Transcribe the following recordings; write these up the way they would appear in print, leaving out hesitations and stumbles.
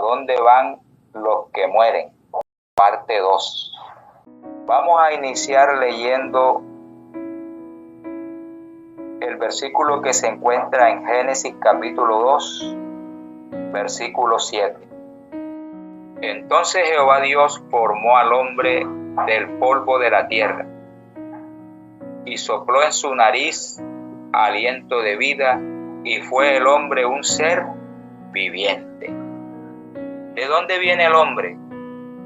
dónde van los que mueren? Parte 2. Vamos a iniciar leyendo el versículo que se encuentra en Génesis capítulo 2, versículo 7. Entonces Jehová Dios formó al hombre del polvo de la tierra y sopló en su nariz aliento de vida, y fue el hombre un ser viviente. ¿De dónde viene el hombre?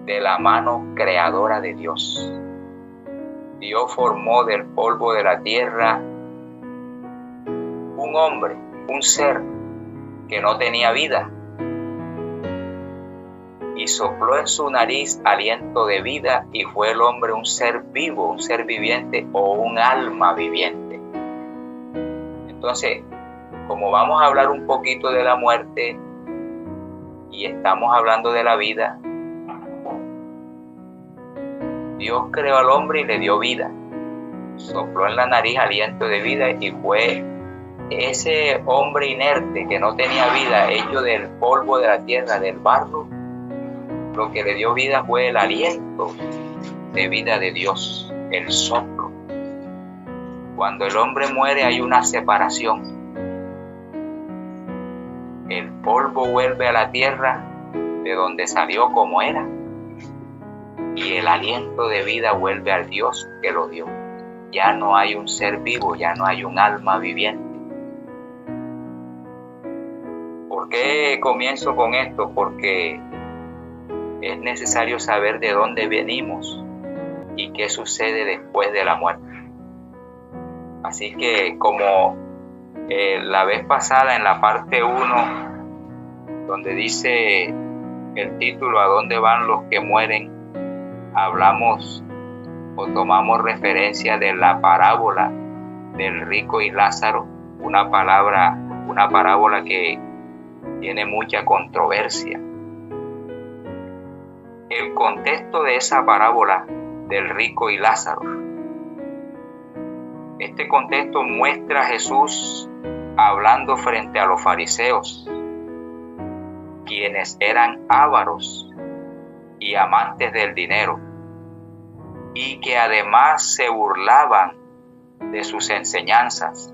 De la mano creadora de Dios. Dios formó del polvo de la tierra un hombre, un ser que no tenía vida, y sopló en su nariz aliento de vida, y fue el hombre un ser vivo, un ser viviente o un alma viviente. Entonces, como vamos a hablar un poquito de la muerte y estamos hablando de la vida, Dios creó al hombre y le dio vida. Sopló en la nariz aliento de vida, y fue ese hombre inerte que no tenía vida, hecho del polvo de la tierra, del barro, lo que le dio vida fue el aliento de vida de Dios, el soplo. Cuando el hombre muere hay una separación. El polvo vuelve a la tierra de donde salió como era, y el aliento de vida vuelve al Dios que lo dio. Ya no hay un ser vivo, ya no hay un alma viviente. ¿Por qué comienzo con esto? Porque es necesario saber de dónde venimos y qué sucede después de la muerte. Así que como la vez pasada en la parte 1, donde dice el título ¿A dónde van los que mueren?, hablamos o tomamos referencia de la parábola del rico y Lázaro, una parábola que tiene mucha controversia. El contexto de esa parábola del rico y Lázaro, este contexto muestra a Jesús hablando frente a los fariseos, quienes eran ávaros y amantes del dinero, y que además se burlaban de sus enseñanzas,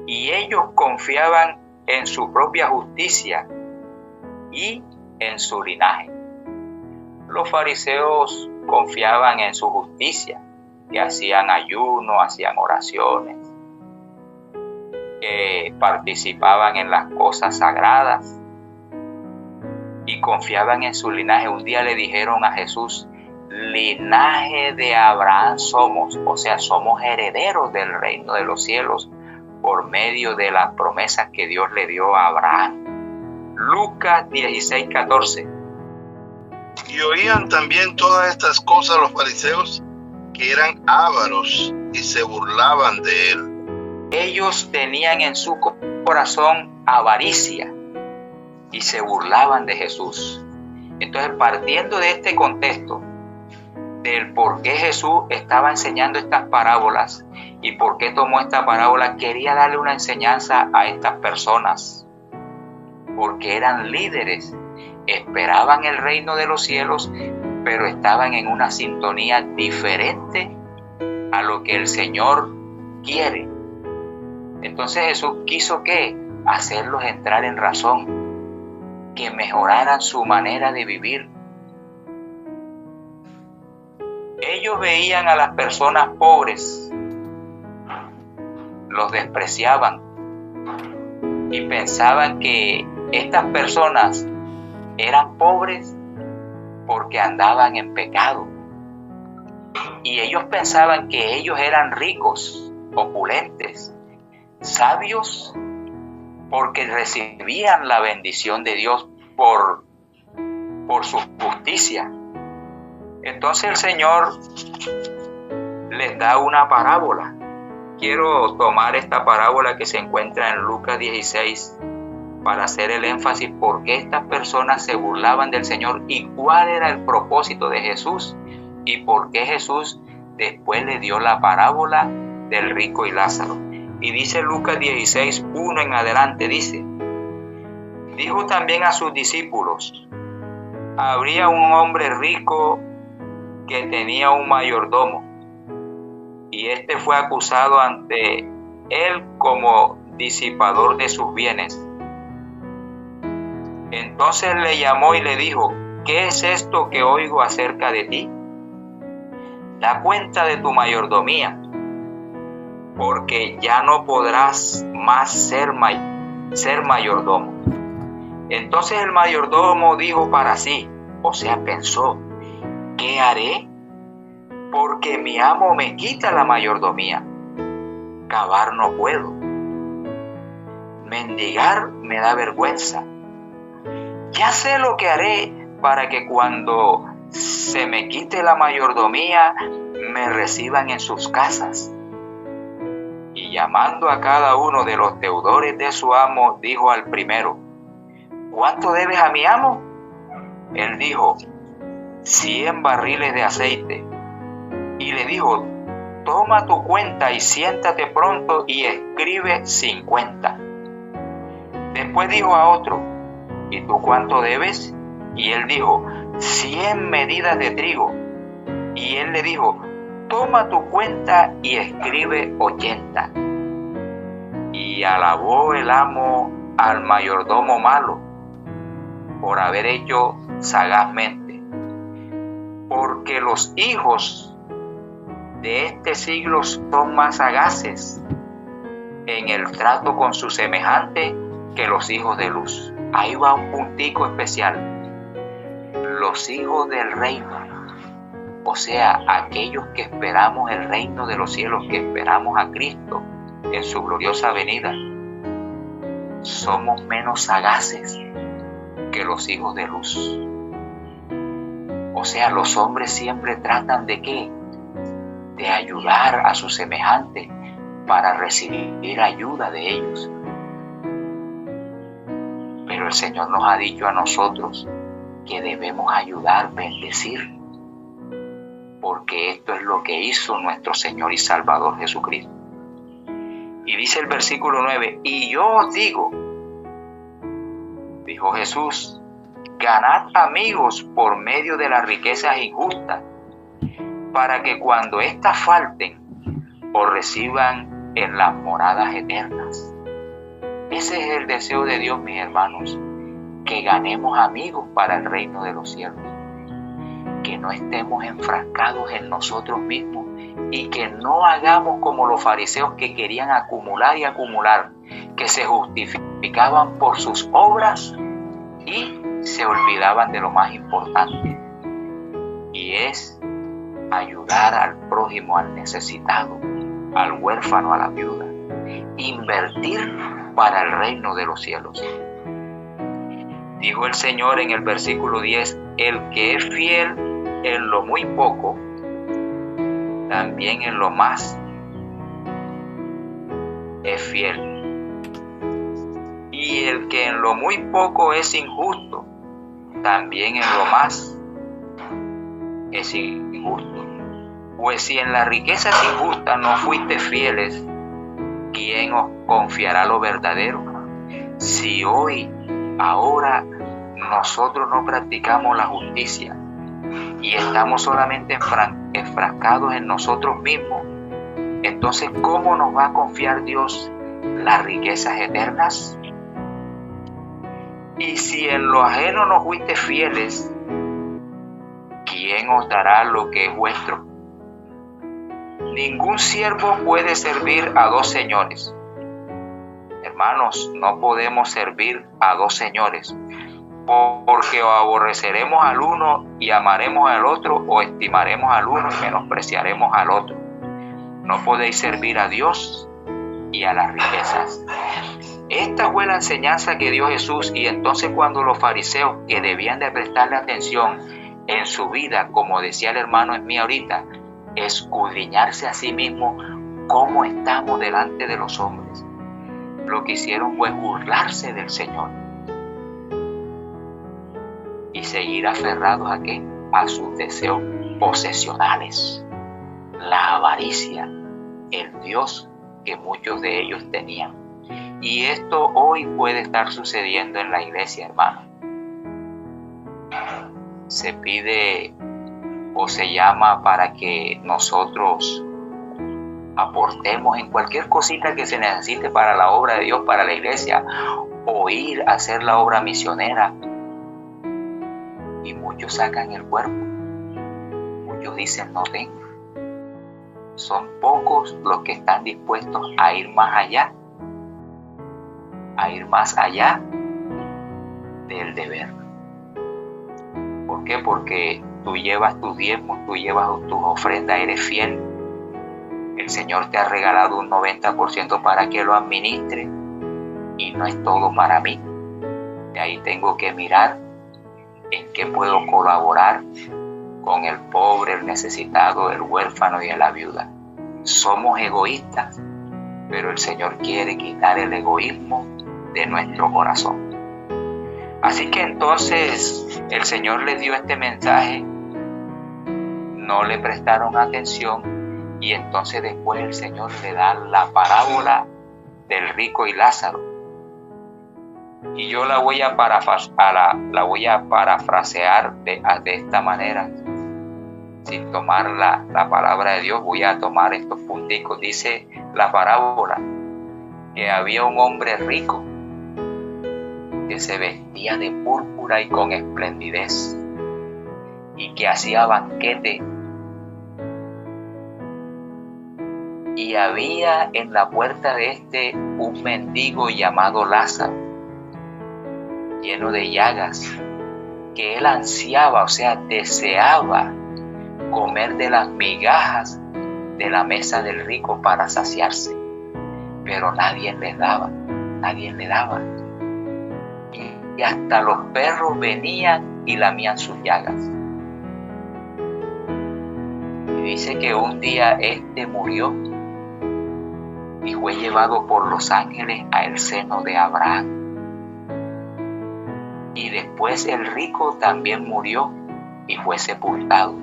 y ellos confiaban en su propia justicia y en su linaje. Los fariseos confiaban en su justicia, que hacían ayuno, hacían oraciones, que participaban en las cosas sagradas y confiaban en su linaje. Un día le dijeron a Jesús: linaje de Abraham somos, o sea, somos herederos del reino de los cielos por medio de las promesas que Dios le dio a Abraham. Lucas 16:14. Y oían también todas estas cosas los fariseos, que eran ávaros, y se burlaban de él. Ellos tenían en su corazón avaricia y se burlaban de Jesús. Entonces, partiendo de este contexto, del por qué Jesús estaba enseñando estas parábolas y por qué tomó esta parábola, quería darle una enseñanza a estas personas, porque eran líderes, esperaban el reino de los cielos, pero estaban en una sintonía diferente a lo que el Señor quiere. Entonces Jesús quiso ¿qué? Hacerlos entrar en razón, que mejoraran su manera de vivir. Ellos veían a las personas pobres, los despreciaban y pensaban que estas personas eran pobres porque andaban en pecado. Y ellos pensaban que ellos eran ricos, opulentes, sabios, porque recibían la bendición de Dios por su justicia. Entonces el Señor les da una parábola. Quiero tomar esta parábola que se encuentra en Lucas 16 para hacer el énfasis por qué estas personas se burlaban del Señor y cuál era el propósito de Jesús y por qué Jesús después le dio la parábola del rico y Lázaro. Y dice Lucas 16, 1 en adelante, dice: Dijo también a sus discípulos: habría un hombre rico que tenía un mayordomo, y éste fue acusado ante él como disipador de sus bienes. Entonces le llamó y le dijo: ¿qué es esto que oigo acerca de ti? Da cuenta de tu mayordomía, porque ya no podrás más ser mayordomo. Entonces el mayordomo dijo para sí, o sea, pensó: ¿qué haré? Porque mi amo me quita la mayordomía. Cavar no puedo. Mendigar me da vergüenza. Ya sé lo que haré para que cuando se me quite la mayordomía me reciban en sus casas. Y llamando a cada uno de los deudores de su amo, dijo al primero: ¿cuánto debes a mi amo? Él dijo: 100 barriles de aceite. Y le dijo: toma tu cuenta y siéntate pronto y escribe 50. Después dijo a otro: ¿y tú cuánto debes? Y él dijo: 100 medidas de trigo. Y él le dijo: toma tu cuenta y escribe 80. Y alabó el amo al mayordomo malo por haber hecho sagazmente, porque los hijos de este siglo son más sagaces en el trato con su semejante que los hijos de luz. Ahí va un puntico especial: los hijos del reino, o sea, aquellos que esperamos el reino de los cielos, que esperamos a Cristo en su gloriosa venida, somos menos sagaces que los hijos de luz. O sea, los hombres siempre tratan de ¿qué? De ayudar a sus semejantes para recibir ayuda de ellos. Pero el Señor nos ha dicho a nosotros que debemos ayudar, bendecir, porque esto es lo que hizo nuestro Señor y Salvador Jesucristo. Y dice el versículo 9: y yo os digo, dijo Jesús, ganad amigos por medio de las riquezas injustas, para que cuando éstas falten, os reciban en las moradas eternas. Ese es el deseo de Dios, mis hermanos, que ganemos amigos para el reino de los cielos, que no estemos enfrascados en nosotros mismos y que no hagamos como los fariseos, que querían acumular y acumular, que se justificaban por sus obras y se olvidaban de lo más importante, y es ayudar al prójimo, al necesitado, al huérfano, a la viuda, invertir para el reino de los cielos. Dijo el Señor en el versículo 10: el que es fiel en lo muy poco, también en lo más es fiel. Y el que en lo muy poco es injusto, también en lo más es injusto. Pues si en las riquezas injustas no fuiste fieles, ¿quién os confiará lo verdadero? Si hoy, ahora, nosotros no practicamos la justicia y estamos solamente enfrascados en nosotros mismos, entonces ¿cómo nos va a confiar Dios las riquezas eternas? Y si en lo ajeno no fuiste fieles, ¿quién os dará lo que es vuestro? Ningún siervo puede servir a dos señores. Hermanos, no podemos servir a dos señores, porque o aborreceremos al uno y amaremos al otro, o estimaremos al uno y menospreciaremos al otro. No podéis servir a Dios y a las riquezas. Esta fue la enseñanza que dio Jesús, y entonces cuando los fariseos, que debían de prestarle atención en su vida, como decía el hermano en mí ahorita, escudriñarse a sí mismo cómo estamos delante de los hombres, lo que hicieron fue burlarse del Señor y seguir aferrados ¿a qué? A sus deseos posesionales, la avaricia, el Dios que muchos de ellos tenían. Y esto hoy puede estar sucediendo en la iglesia, hermano. Se pide o se llama para que nosotros aportemos en cualquier cosita que se necesite para la obra de Dios, para la iglesia, o ir a hacer la obra misionera. Y muchos sacan el cuerpo. Muchos dicen no tengo. Son pocos los que están dispuestos a ir más allá. A ir más allá del deber. ¿Por qué? Porque tú llevas tus diezmos, tú llevas tus ofrendas, eres fiel. El Señor te ha regalado un 90% para que lo administre y no es todo para mí. De ahí tengo que mirar en qué puedo colaborar con el pobre, el necesitado, el huérfano y la viuda. Somos egoístas, pero el Señor quiere quitar el egoísmo de nuestro corazón. Así que entonces el Señor les dio este mensaje, no le prestaron atención y entonces después el Señor le da la parábola del rico y Lázaro. Y yo la voy a parafrasear de esta manera, sin tomar la palabra de Dios, voy a tomar estos punticos. Dice la parábola que había un hombre rico que se vestía de púrpura y con esplendidez y que hacía banquete, y había en la puerta de un mendigo llamado Lázaro, lleno de llagas, que él ansiaba, o sea, deseaba comer de las migajas de la mesa del rico para saciarse, pero nadie le daba. Y hasta los perros venían y lamían sus llagas. Y dice que un día murió y fue llevado por los ángeles al seno de Abraham. Y después el rico también murió y fue sepultado.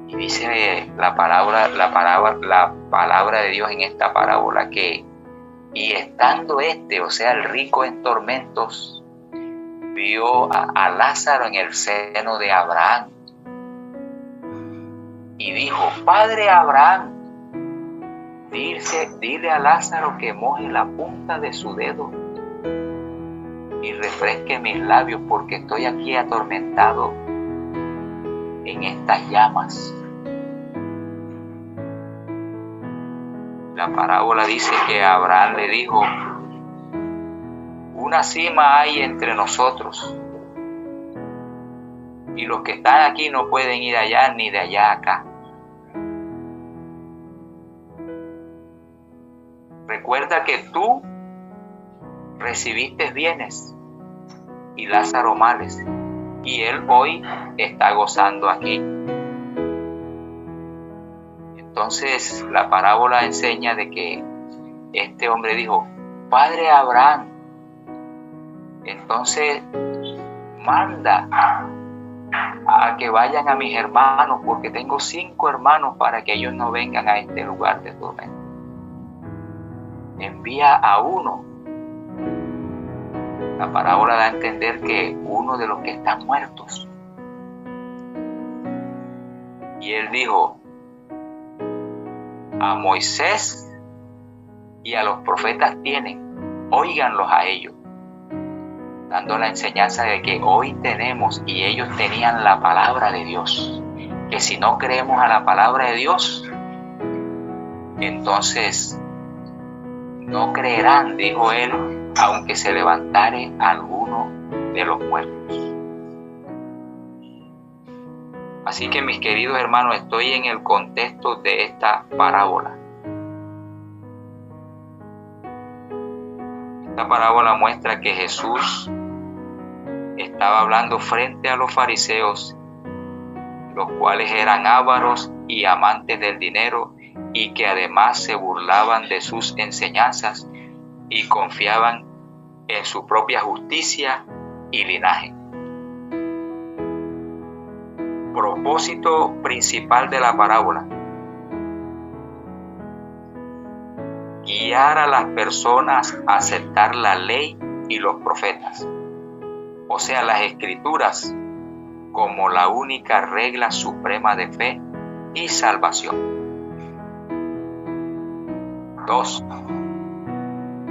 Y dice la palabra de Dios en esta parábola que, y estando o sea, el rico en tormentos, vio a Lázaro en el seno de Abraham. Y dijo: Padre Abraham, dile a Lázaro que moje la punta de su dedo y refresque mis labios, porque estoy aquí atormentado en estas llamas. La parábola dice que Abraham le dijo: una cima hay entre nosotros, y los que están aquí no pueden ir allá ni de allá acá. Recuerda que tú recibiste bienes y Lázaro males, y él hoy está gozando aquí. Entonces la parábola enseña de que este hombre dijo: Padre Abraham, entonces manda a que vayan a mis hermanos, porque tengo 5 hermanos, para que ellos no vengan a este lugar de tormento. Envía a uno. La parábola da a entender que uno de los que están muertos. Y él dijo: a Moisés y a los profetas tienen, óiganlos a ellos, dando la enseñanza de que hoy tenemos, y ellos tenían la palabra de Dios, que si no creemos a la palabra de Dios, entonces no creerán, dijo él, aunque se levantare alguno de los muertos. Así que, mis queridos hermanos, estoy en el contexto de esta parábola. Esta parábola muestra que Jesús estaba hablando frente a los fariseos, los cuales eran ávaros y amantes del dinero, y que además se burlaban de sus enseñanzas y confiaban en su propia justicia y linaje. Propósito principal de la parábola: guiar guiar a las personas a aceptar la ley y los profetas, o sea, las escrituras, como la única regla suprema de fe y salvación. 2.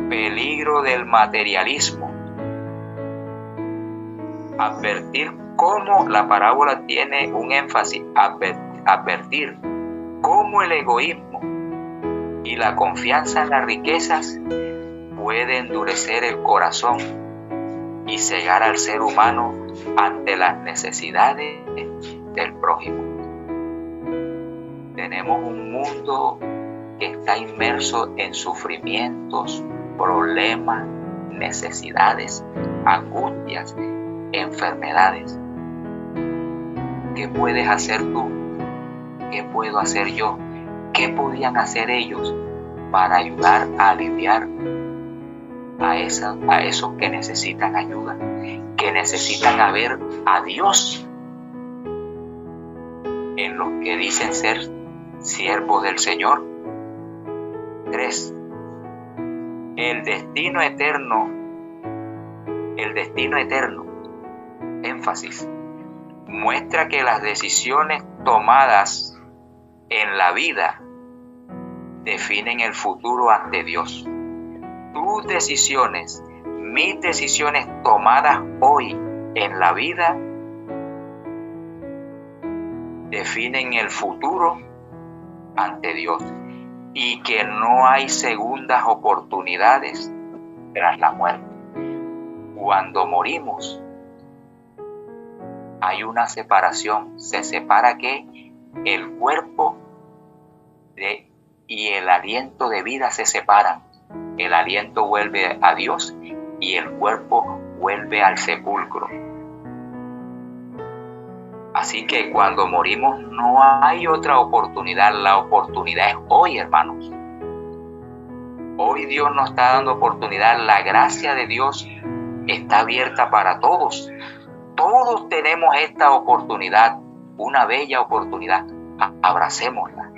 Peligro del materialismo. Advertir cómo la parábola tiene un énfasis, advertir cómo el egoísmo y la confianza en las riquezas puede endurecer el corazón y cegar al ser humano ante las necesidades del prójimo. Tenemos un mundo que está inmerso en sufrimientos, problemas, necesidades, angustias, enfermedades. ¿Qué puedes hacer tú? ¿Qué puedo hacer yo? ¿Qué podían hacer ellos para ayudar a aliviar a esos que necesitan ayuda, que necesitan ver a Dios en los que dicen ser siervos del Señor? 3. El destino eterno, énfasis, muestra que las decisiones tomadas en la vida definen el futuro ante Dios. Tus decisiones, mis decisiones tomadas hoy en la vida definen el futuro ante Dios, y que no hay segundas oportunidades tras la muerte. Cuando morimos, hay una separación. Se separa que el cuerpo y el aliento de vida se separan. El aliento vuelve a Dios y el cuerpo vuelve al sepulcro. Así que cuando morimos no hay otra oportunidad. La oportunidad es hoy, hermanos. Hoy Dios nos está dando oportunidad. La gracia de Dios está abierta para todos. Todos tenemos esta oportunidad, una bella oportunidad. Abracémosla.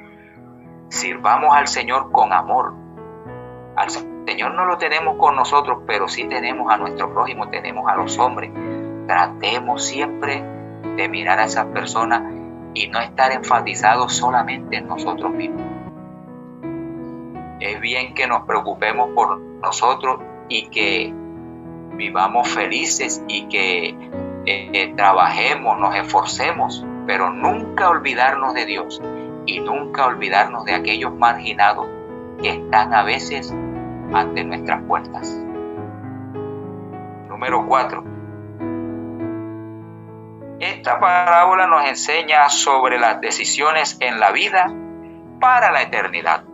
Sirvamos al Señor con amor. Al Señor no lo tenemos con nosotros, pero sí tenemos a nuestro prójimo, tenemos a los hombres. Tratemos siempre de mirar a esas personas y no estar enfatizados solamente en nosotros mismos. Es bien que nos preocupemos por nosotros y que vivamos felices y que trabajemos, nos esforcemos, pero nunca olvidarnos de Dios y nunca olvidarnos de aquellos marginados que están a veces ante nuestras puertas. Número 4. Esta parábola nos enseña sobre las decisiones en la vida para la eternidad.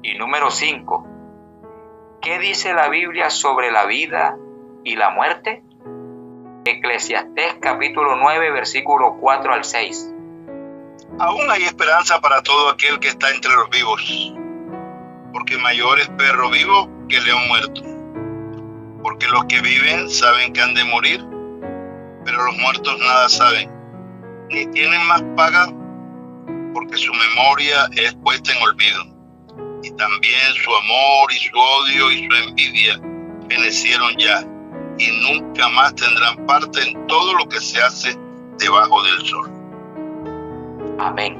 Y número 5. ¿Qué dice la Biblia sobre la vida y la muerte? Eclesiastés capítulo 9, versículo 4 al 6. Aún hay esperanza para todo aquel que está entre los vivos, porque mayor es perro vivo que león muerto. Porque los que viven saben que han de morir, pero los muertos nada saben, ni tienen más paga, porque su memoria es puesta en olvido. Y también su amor y su odio y su envidia fenecieron ya, y nunca más tendrán parte en todo lo que se hace debajo del sol. Amén.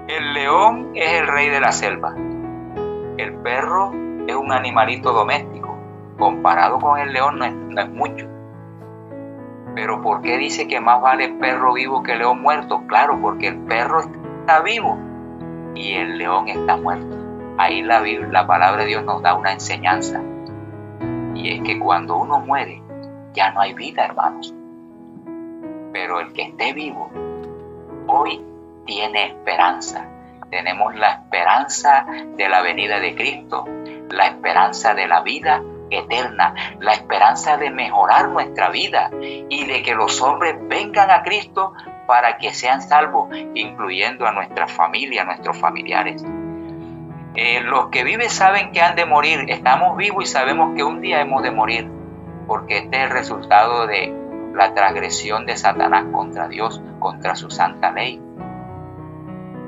El león es el rey de la selva. El perro es un animalito doméstico. Comparado con el león no es mucho. Pero ¿por qué dice que más vale perro vivo que león muerto? Claro, porque el perro está vivo y el león está muerto. Ahí la palabra de Dios nos da una enseñanza. Y es que cuando uno muere, ya no hay vida, hermanos. Pero el que esté vivo, hoy tiene esperanza. Tenemos la esperanza de la venida de Cristo, la esperanza de la vida eterna, la esperanza de mejorar nuestra vida y de que los hombres vengan a Cristo para que sean salvos, incluyendo a nuestra familia, a nuestros familiares. Los que viven saben que han de morir. Estamos vivos y sabemos que un día hemos de morir, porque este es el resultado de la transgresión de Satanás contra Dios, contra su santa ley.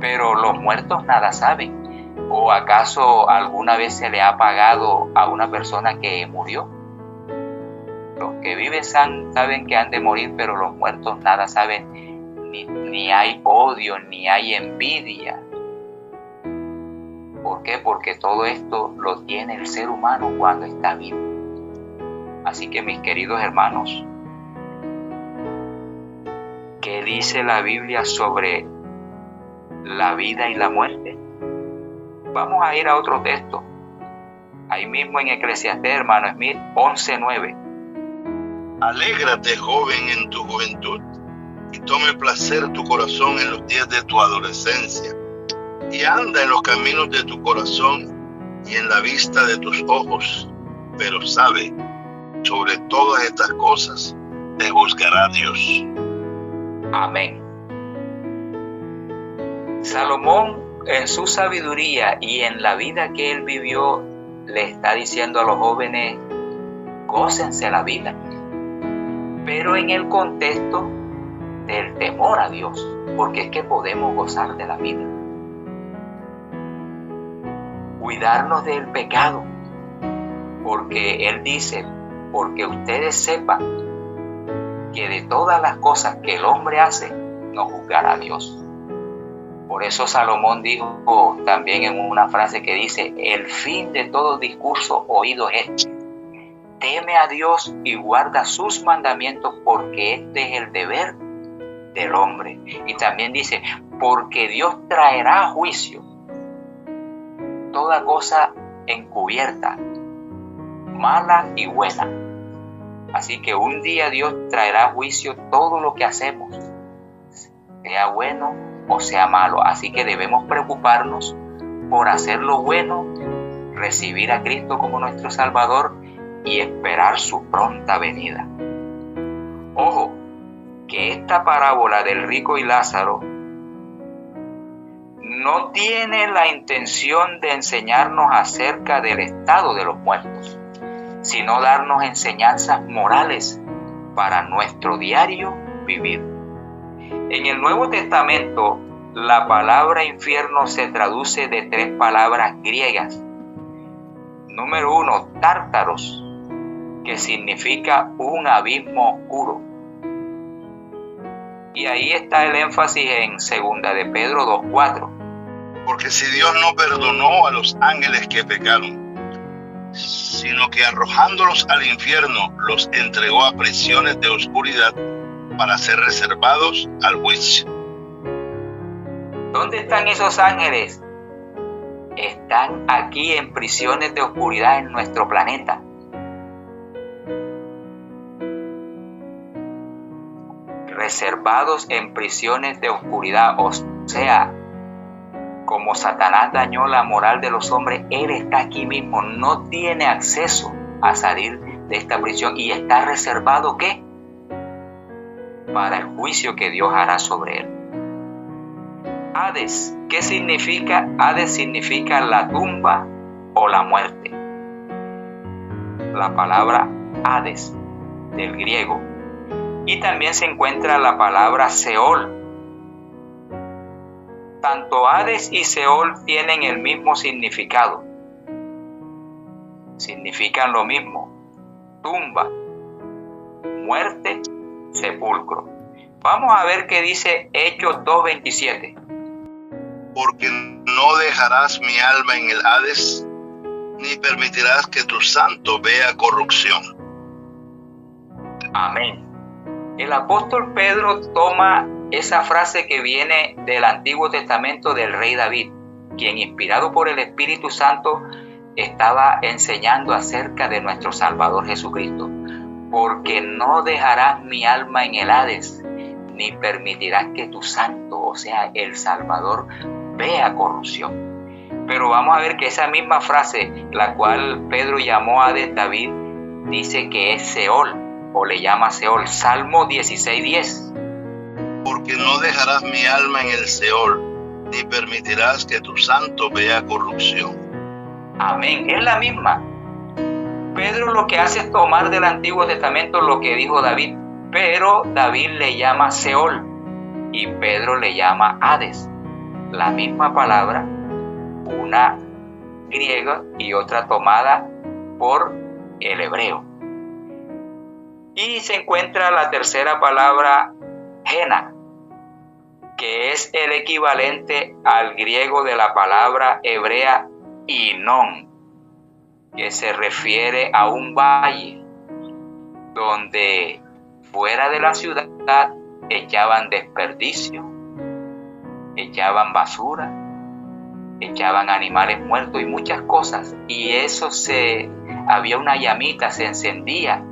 Pero los muertos nada saben, ¿O acaso alguna vez se le ha pagado a una persona que murió? Los que viven saben que han de morir, pero los muertos nada saben, ni hay odio, ni hay envidia. ¿Por qué? Porque todo esto lo tiene el ser humano cuando está vivo. Así que, mis queridos hermanos, ¿qué dice la Biblia sobre la vida y la muerte? Vamos a ir a otro texto. Ahí mismo en Eclesiastés, hermano Smith, 11:9. Alégrate, joven, en tu juventud, y tome placer tu corazón en los días de tu adolescencia, y anda en los caminos de tu corazón y en la vista de tus ojos, pero sabe, sobre todas estas cosas te juzgará Dios. Amén. Salomón, en su sabiduría y en la vida que él vivió, le está diciendo a los jóvenes: gócense la vida, pero en el contexto del temor a Dios, porque es que podemos gozar de la vida. Cuidarnos del pecado, porque él dice: porque ustedes sepan que de todas las cosas que el hombre hace, no juzgará a Dios. Por eso Salomón dijo también en una frase que dice: el fin de todo discurso oído es este: teme a Dios y guarda sus mandamientos, porque este es el deber del hombre. Y también dice: porque Dios traerá a juicio toda cosa encubierta, mala y buena. Así que un día Dios traerá a juicio todo lo que hacemos, sea bueno o sea malo. Así que debemos preocuparnos por hacer lo bueno, recibir a Cristo como nuestro Salvador y esperar su pronta venida. Ojo, que esta parábola del rico y Lázaro no tiene la intención de enseñarnos acerca del estado de los muertos, sino darnos enseñanzas morales para nuestro diario vivir. En el Nuevo Testamento, la palabra infierno se traduce de 3 palabras griegas. Número 1, tártaros, que significa un abismo oscuro. Y ahí está el énfasis en 2 de Pedro 2:4. Porque si Dios no perdonó a los ángeles que pecaron, sino que arrojándolos al infierno los entregó a prisiones de oscuridad para ser reservados al juicio. ¿Dónde están esos ángeles? Están aquí en prisiones de oscuridad en nuestro planeta. Reservados en prisiones de oscuridad, o sea, como Satanás dañó la moral de los hombres, él está aquí mismo, no tiene acceso a salir de esta prisión y está reservado, ¿qué? Para el juicio que Dios hará sobre él. Hades, ¿qué significa? Hades significa la tumba o la muerte. La palabra Hades, del griego. Y también se encuentra la palabra Seol. Tanto Hades y Seol tienen el mismo significado. Significan lo mismo: tumba, muerte, sepulcro. Vamos a ver qué dice Hechos 2:27. Porque no dejarás mi alma en el Hades, ni permitirás que tu santo vea corrupción. Amén. El apóstol Pedro toma esa frase que viene del Antiguo Testamento del rey David, quien, inspirado por el Espíritu Santo, estaba enseñando acerca de nuestro Salvador Jesucristo. Porque no dejarás mi alma en el Hades, ni permitirás que tu santo, o sea, el Salvador, vea corrupción. Pero vamos a ver que esa misma frase, la cual Pedro llamó Hades, David dice que es Seol, o le llama Seol. Salmo 16:10. Porque no dejarás mi alma en el Seol, ni permitirás que tu santo vea corrupción. Amén, es la misma. Pedro lo que hace es tomar del Antiguo Testamento lo que dijo David, pero David le llama Seol y Pedro le llama Hades. La misma palabra, una griega y otra tomada por el hebreo. Y se encuentra la tercera palabra, Hena, que es el equivalente al griego de la palabra hebrea Hinón, que se refiere a un valle donde fuera de la ciudad echaban desperdicio, echaban basura, echaban animales muertos y muchas cosas, y eso había una llamita, se encendía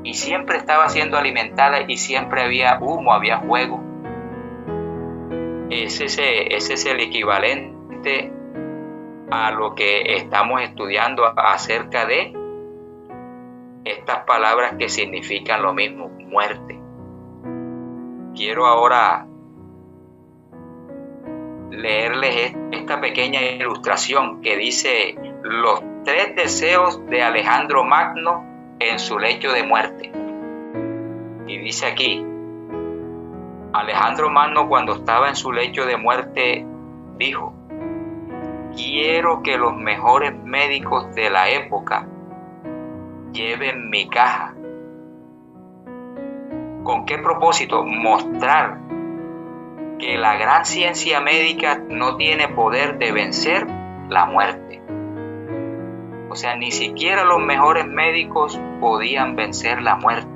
y siempre estaba siendo alimentada y siempre había humo, había fuego. Ese es el equivalente a lo que estamos estudiando acerca de estas palabras que significan lo mismo, muerte. Quiero ahora leerles esta pequeña ilustración que dice los 3 deseos de Alejandro Magno en su lecho de muerte. Y dice aquí, Alejandro Magno, cuando estaba en su lecho de muerte, dijo: quiero que los mejores médicos de la época lleven mi caja. ¿Con qué propósito? Mostrar que la gran ciencia médica no tiene poder de vencer la muerte. O sea, ni siquiera los mejores médicos podían vencer la muerte.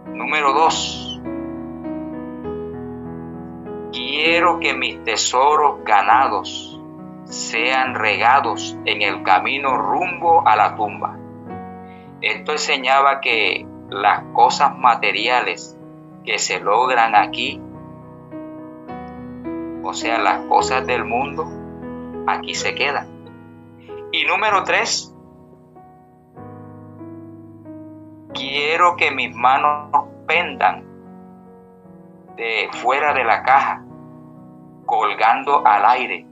Número 2. Quiero que mis tesoros ganados sean regados en el camino rumbo a la tumba. Esto enseñaba que las cosas materiales que se logran aquí, o sea, las cosas del mundo, aquí se quedan. Y número 3, quiero que mis manos pendan de fuera de la caja, colgando al aire,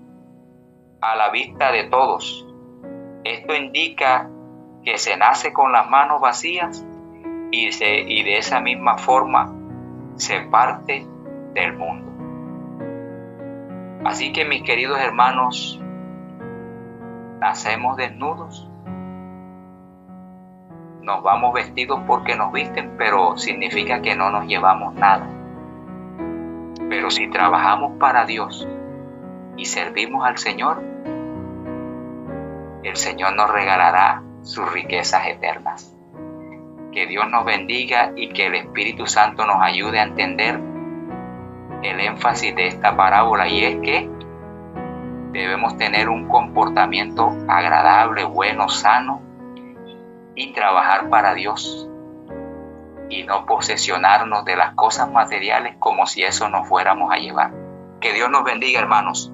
a la vista de todos. Esto indica que se nace con las manos vacías y de esa misma forma se parte del mundo. Así que, mis queridos hermanos, nacemos desnudos, nos vamos vestidos porque nos visten, pero significa que no nos llevamos nada. Pero si trabajamos para Dios y servimos al Señor, el Señor nos regalará sus riquezas eternas. Que Dios nos bendiga y que el Espíritu Santo nos ayude a entender el énfasis de esta parábola, y es que debemos tener un comportamiento agradable, bueno, sano, y trabajar para Dios y no posesionarnos de las cosas materiales como si eso nos fuéramos a llevar. Que Dios nos bendiga, hermanos.